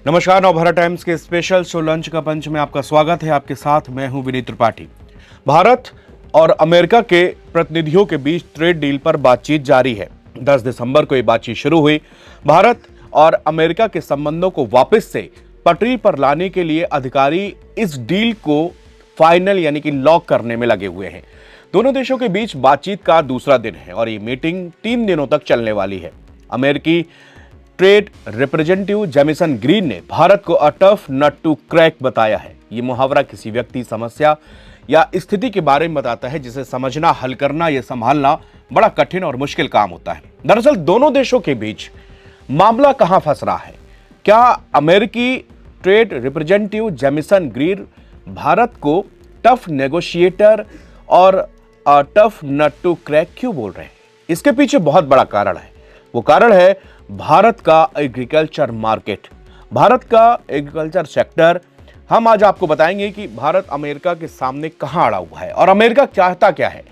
नमस्कार, नवभारत टाइम्स के special show lunch का पंच में आपका स्वागत है। आपके साथ मैं हूं विनीत त्रिपाठी। भारत और अमेरिका के प्रतिनिधियों के बीच ट्रेड डील पर बातचीत जारी है। 10 दिसंबर को ये बातचीत शुरू हुई। भारत और अमेरिका के संबंधों को वापस से पटरी पर लाने के लिए अधिकारी इस डील को फाइनल यानी कि लॉक करने में लगे हुए हैं। दोनों देशों के बीच बातचीत का दूसरा दिन है और ये मीटिंग 3 दिनों तक चलने वाली है। अमेरिकी ट्रेड रिप्रेजेंटेटिव जेमिसन ग्रीन ने भारत को a tough nut to crack बताया है। ये मुहावरा किसी व्यक्ति, समस्या या स्थिति के बारे में बताता है जिसे समझना, हल करना या संभालना बड़ा कठिन और मुश्किल काम होता है। दरअसल दोनों देशों के बीच मामला कहां फंस रहा है? क्या अमेरिकी trade representative Jameson green Bharat को टफ नेगोशिएटर और टफ नट टू क्रैक क्यों बोल रहे हैं? इसके पीछे बहुत बड़ा कारण है। वो कारण है भारत का एग्रीकल्चर मार्केट, भारत का एग्रीकल्चर सेक्टर। हम आज आपको बताएंगे कि भारत अमेरिका के सामने कहां अड़ा हुआ है और अमेरिका चाहता क्या है।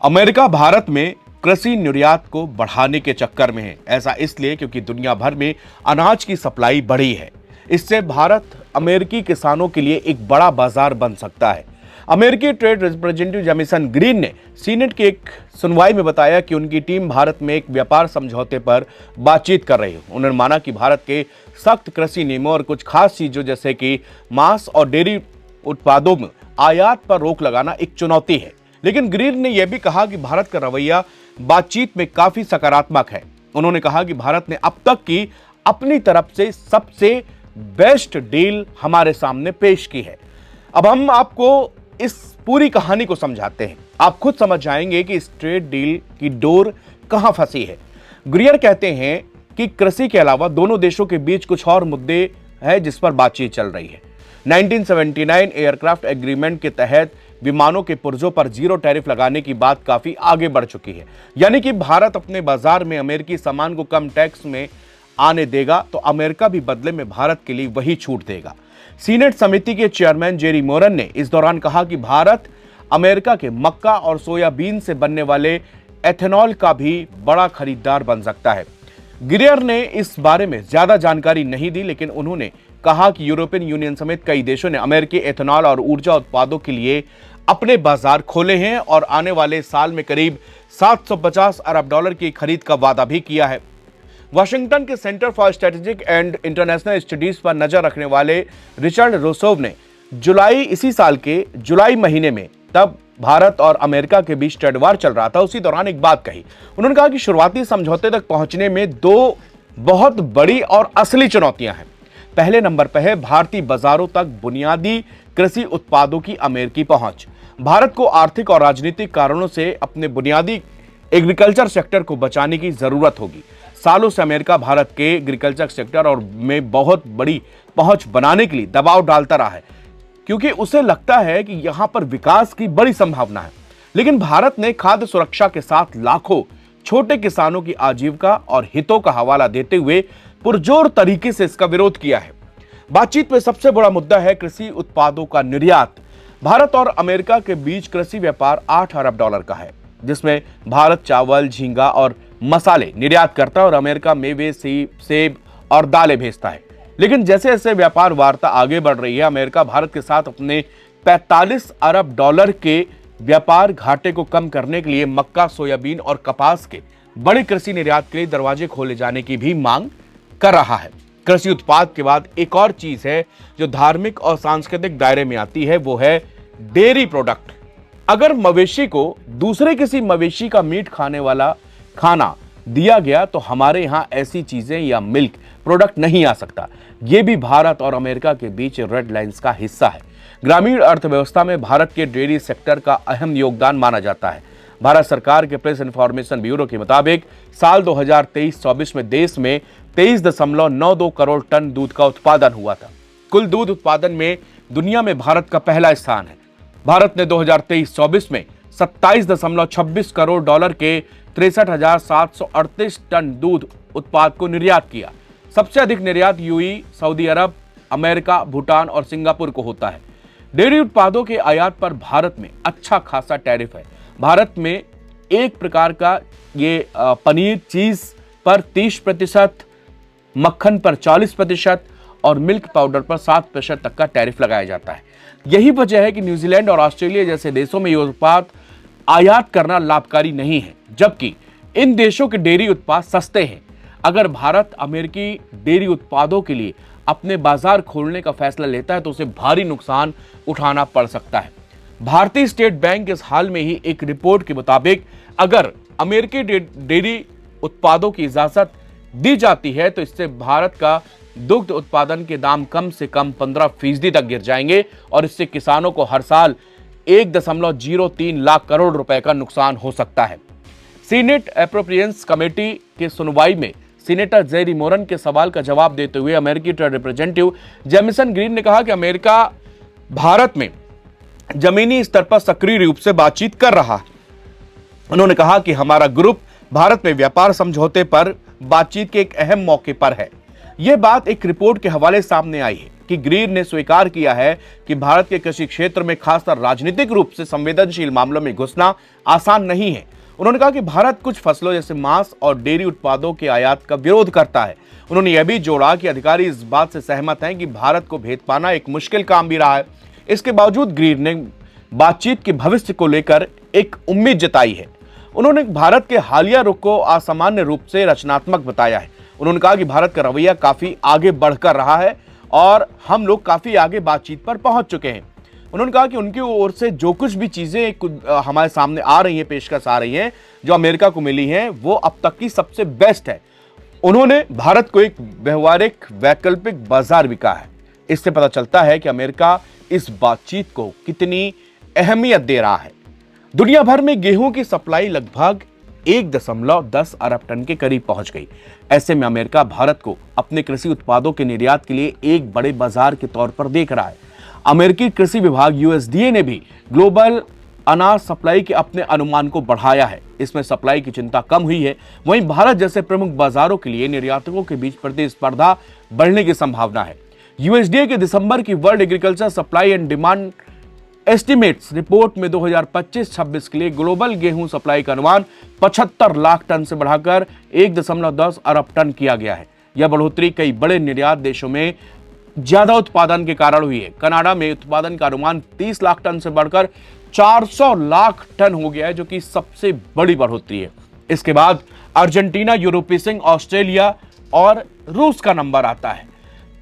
अमेरिका भारत में कृषि निर्यात को बढ़ाने के चक्कर में है। ऐसा इसलिए क्योंकि दुनिया भर में अनाज की सप्लाई बढ़ी है। इससे भारत अमेरिकी किसानों के लिए एक बड़ा बाजार बन सकता है। अमेरिकी ट्रेड रिप्रेजेंटेटिव जेमिसन ग्रीन ने सीनेट की एक सुनवाई में बताया कि उनकी टीम भारत में एक व्यापार समझौते पर बातचीत कर रही है। उन्होंने माना कि भारत के सख्त कृषि नियमों और कुछ खास चीजों जैसे कि मांस और डेयरी उत्पादों में आयात पर रोक लगाना एक चुनौती है। लेकिन ग्रीन ने यह भी कहा कि भारत का रवैया बातचीत में काफी सकारात्मक है। उन्होंने कहा कि भारत ने अब तक की अपनी तरफ से सबसे बेस्ट डील हमारे सामने पेश की है। अब हम आपको इस पूरी कहानी को समझाते हैं। आप खुद समझ जाएंगे कि इस ट्रेड डील की डोर कहां फंसी है। ग्रीयर कहते हैं कि कृषि के अलावा दोनों देशों के बीच कुछ और मुद्दे हैं जिस पर बातचीत चल रही है। 1979 एयरक्राफ्ट एग्रीमेंट के तहत विमानों के पुर्जों पर जीरो टैरिफ लगाने की बात काफी आगे बढ़ चुकी है। यानी कि भारत अपने बाजार में अमेरिकी सामान को कम टैक्स में आने देगा तो अमेरिका भी बदले में भारत के लिए वही छूट देगा। सीनेट समिति के चेयरमैन जेरी मोरन ने इस दौरान कहा कि भारत अमेरिका के मक्का और सोयाबीन से बनने वाले एथेनॉल का भी बड़ा खरीदार बन सकता है। गिरियर ने इस बारे में ज्यादा जानकारी नहीं दी, लेकिन उन्होंने कहा कि यूरोपियन यूनियन समेत कई देशों ने अमेरिकी एथेनॉल और ऊर्जा उत्पादों के लिए अपने बाजार खोले हैं और आने वाले साल में करीब 750 अरब डॉलर की खरीद का वादा भी किया है। वाशिंगटन के centre for strategic and international studies पर नजर रखने वाले रिचर्ड रोसोव ने इसी साल के जुलाई महीने में, तब भारत और अमेरिका के बीच ट्रेड वार चल रहा था, उसी दौरान एक बात कही। उन्होंने कहा कि शुरुआती समझौते तक पहुंचने में 2 बहुत बड़ी और असली चुनौतियां हैं। पहले नंबर पर है भारतीय बाजारों तक बुनियादी कृषि उत्पादों की अमेरिकी पहुंच। भारत को आर्थिक और राजनीतिक कारणों से अपने बुनियादी एग्रीकल्चर सेक्टर को बचाने की जरूरत होगी। सालों से अमेरिका भारत के एग्रीकल्चर सेक्टर और में बहुत बड़ी पहुंच बनाने के लिए दबाव डालता रहा है, क्योंकि उसे लगता है कि यहां पर विकास की बड़ी संभावना है। लेकिन भारत ने खाद्य सुरक्षा के साथ लाखों छोटे किसानों की आजीविका और हितों का हवाला देते हुए पुरजोर तरीके से इसका विरोध किया है। बातचीत में सबसे बड़ा मुद्दा है कृषि उत्पादों का निर्यात। भारत और अमेरिका के बीच कृषि व्यापार 8 अरब डॉलर का है, जिसमें भारत चावल, झींगा और मसाले निर्यात करता है और अमेरिका मेवे, सेब और दालें भेजता है। लेकिन जैसे जैसे व्यापार वार्ता आगे बढ़ रही है, अमेरिका भारत के साथ अपने 45 अरब डॉलर के व्यापार घाटे को कम करने के लिए मक्का, सोयाबीन और कपास के बड़े कृषि निर्यात के लिए दरवाजे खोले जाने की भी मांग कर रहा है। कृषि उत्पाद के बाद एक और चीज है जो धार्मिक और सांस्कृतिक दायरे में आती है, वो है डेयरी प्रोडक्ट। अगर मवेशी को दूसरे किसी मवेशी का मीट खाने वाला खाना दिया गया तो हमारे यहां ऐसी चीजें या मिल्क प्रोडक्ट नहीं आ सकता। यह भी भारत और अमेरिका के बीच रेड लाइंस का हिस्सा है। ग्रामीण अर्थव्यवस्था में भारत के डेयरी सेक्टर का अहम योगदान माना जाता है। भारत सरकार के प्रेस इंफॉर्मेशन ब्यूरो के मुताबिक साल 2023-24 में देश में 23.92 करोड़ टन दूध का उत्पादन हुआ था। कुल दूध उत्पादन में दुनिया में भारत का पहला स्थान है। भारत ने 2023-24 में 27.26 करोड़ डॉलर के 63,738 टन दूध उत्पाद को निर्यात किया। सबसे अधिक निर्यात यूएई, सऊदी अरब, अमेरिका, भूटान और सिंगापुर को होता है। डेयरी उत्पादों के आयात पर भारत में अच्छा खासा टैरिफ है। भारत में एक प्रकार का ये पनीर, चीज पर 30%, मक्खन पर 40% और मिल्क पाउडर पर 7% तक का टैरिफ लगाया जाता है। यही वजह है कि न्यूजीलैंड और ऑस्ट्रेलिया जैसे देशों में ये उत्पाद आयात करना लाभकारी नहीं है, जबकि इन देशों के डेयरी उत्पाद सस्ते हैं। अगर भारत अमेरिकी डेयरी उत्पादों के लिए अपने बाजार खोलने का फैसला लेता है तो उसे भारी नुकसान उठाना पड़ सकता है। भारतीय स्टेट बैंक इस हाल में ही एक रिपोर्ट के मुताबिक अगर अमेरिकी डेयरी उत्पादों की इजाजत दी जाती है तो इससे भारत का दुग्ध उत्पादन के दाम कम से कम 15% तक गिर जाएंगे और इससे किसानों को हर साल 1.03 लाख करोड़ रुपए का नुकसान हो सकता है। सीनेट एप्रोप्रिएशंस कमेटी की सुनवाई में सीनेटर जेरी मोरन के सवाल का जवाब देते हुए अमेरिकी ट्रेड रिप्रेजेंटेटिव जेमिसन ग्रीन ने कहा कि अमेरिका भारत में जमीनी स्तर पर सक्रिय रूप से बातचीत कर रहा है। उन्होंने कहा कि हमारा ग्रुप भारत में व्यापार समझौते पर बातचीत के एक अहम मौके पर है। यह बात एक रिपोर्ट के हवाले सामने आई है कि ग्रीन ने स्वीकार किया है कि भारत के कृषि क्षेत्र में खासकर राजनीतिक रूप से संवेदनशील मामलों में घुसना आसान नहीं है। उन्होंने कहा कि भारत कुछ फसलों जैसे मांस और डेयरी उत्पादों के आयात का विरोध करता है। उन्होंने यह भी जोड़ा कि अधिकारी इस बात से सहमत हैं कि भारत को भेद पाना एक मुश्किल काम भी रहा है। इसके बावजूद ग्रीन ने बातचीत के भविष्य को लेकर एक उम्मीद जताई है। उन्होंने भारत के हालिया रुख को असामान्य रूप से रचनात्मक बताया है। उन्होंने कहा कि भारत का रवैया काफी आगे बढ़कर रहा है और हम लोग काफी आगे बातचीत पर पहुंच चुके हैं। उन्होंने कहा कि उनकी ओर से जो कुछ भी चीजें हमारे सामने आ रही हैं, पेशकश आ रही हैं, जो अमेरिका को मिली हैं, वो अब तक की सबसे बेस्ट है। उन्होंने भारत को एक व्यवहारिक वैकल्पिक बाजार भी कहा है। इससे पता चलता है कि अमेरिका इस बातचीत को कितनी अहमियत दे रहा है। दुनिया भर में गेहूं की सप्लाई लगभग 1.10 अरब टन के करीब पहुंच गई। ऐसे में अमेरिका भारत को अपने कृषि उत्पादों के निर्यात के लिए एक बड़े बाजार के तौर पर देख रहा है। अमेरिकी कृषि विभाग यूएसडीए ने भी ग्लोबल अनाज सप्लाई के अपने अनुमान को बढ़ाया है। इसमें सप्लाई की चिंता कम हुई है। वहीं भारत जैसे प्रमुख बाजारों के लिए निर्यातकों के बीच प्रतिस्पर्धा बढ़ने की संभावना है। यूएसडीए के दिसंबर की world agriculture supply and demand estimates report में 2025-26 के लिए ग्लोबल गेहूं सप्लाई का अनुमान 75 लाख टन से बढ़ाकर 1.10 अरब टन किया गया है। यह बढ़ोतरी कई बड़े निर्यात देशों में ज्यादा उत्पादन के कारण हुई है। कनाडा में उत्पादन का अनुमान 30 लाख टन से बढ़कर 400 लाख टन हो गया है, जो कि सबसे बड़ी बढ़ोतरी है। इसके बाद अर्जेंटीना, यूरोपीय संघ, ऑस्ट्रेलिया और रूस का नंबर आता है।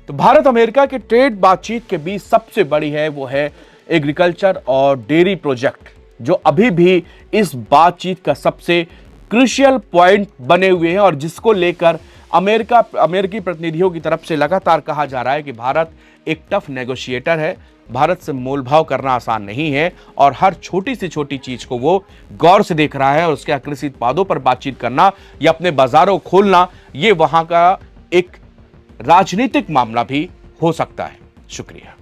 तो भारत अमेरिका के ट्रेड बातचीत के बीच सबसे बड़ी है वो है एग्रीकल्चर और डेयरी प्रोजेक्ट, जो अभी भी इस बातचीत का सबसे क्रूशियल पॉइंट बने हुए हैं और जिसको लेकर अमेरिकी प्रतिनिधियों की तरफ से लगातार कहा जा रहा है कि भारत एक टफ नेगोशिएटर है। भारत से मोलभाव करना आसान नहीं है और हर छोटी से छोटी चीज को वो गौर से देख रहा है और उसके कृषि उत्पादों पर बातचीत करना या अपने बाजारों को खोलना, ये वहां का एक राजनीतिक मामला भी हो सकता है। शुक्रिया।